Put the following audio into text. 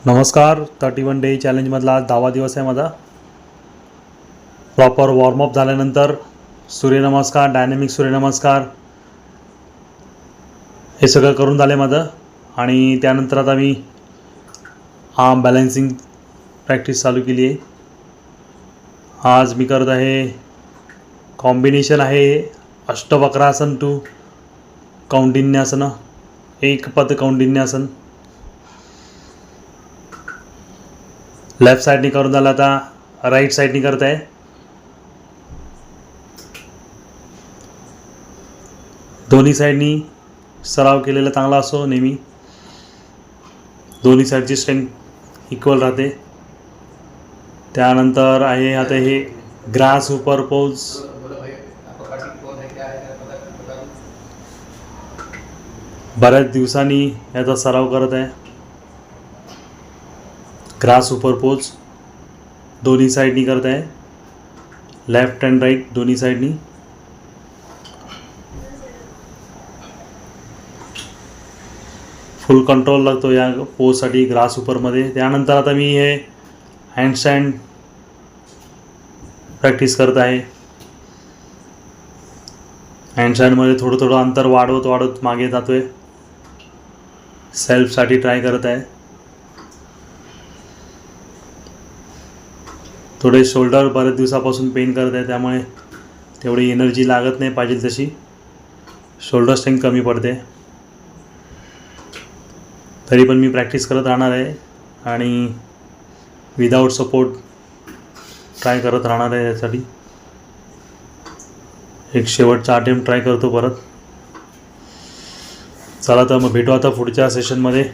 नमस्कार. 31 डे चॅलेंजमधला आज 10वा दिवस आहे माझा. प्रॉपर वॉर्मअप झाल्यानंतर सूर्यनमस्कार, डायनॅमिक सूर्यनमस्कार हे सगळं करून झाले माझं. आणि त्यानंतर आता मी आर्म बॅलन्सिंग प्रॅक्टिस चालू केली आहे. आज मी करत आहे कॉम्बिनेशन आहे अष्टवक्रासन टू कौंडिन्यासन, एक पद कौंडिन्यासन. लेफ्ट साईडनी करून झालं, आता राईट साईडनी करत आहे. दोन्ही साईडनी सराव केलेला चांगला असो नेहमी. दोन्ही साईडची स्ट्रेंथ इक्वल राहते. त्यानंतर आहे आता हे ग्रास सुपर पोज. बऱ्याच दिवसांनी याचा सराव करत आहे. ग्रास सुपर पोज दोन्ही साईडनी करत आहे, लेफ्ट अँड राईट दोन्ही साईडनी. फुल कंट्रोल लागतो या पोजसाठी ग्रास सुपरमध्ये. त्यानंतर आता मी हे हँडस्टँड प्रॅक्टिस करत आहे. हँडस्टँडमध्ये थोडं थोडं अंतर वाढवत मागे जातो आहे. सेल्फसाठी ट्राय करत आहे. थोडे शोल्डर बऱ्याच दिवसापासून पेन करत आहे, त्यामुळे तेवढी एनर्जी लागत नाही पाहिजे तशी. शोल्डर स्ट्रेंथ कमी पडते. तरी पण मी प्रॅक्टिस करत राहणार आहे आणि विदाऊट सपोर्ट ट्राय करत राहणार आहे. यासाठी एक शेवटचा अटेम्प्ट ट्राय करतो परत. चला तर मग भेटू आता पुढच्या सेशनमध्ये.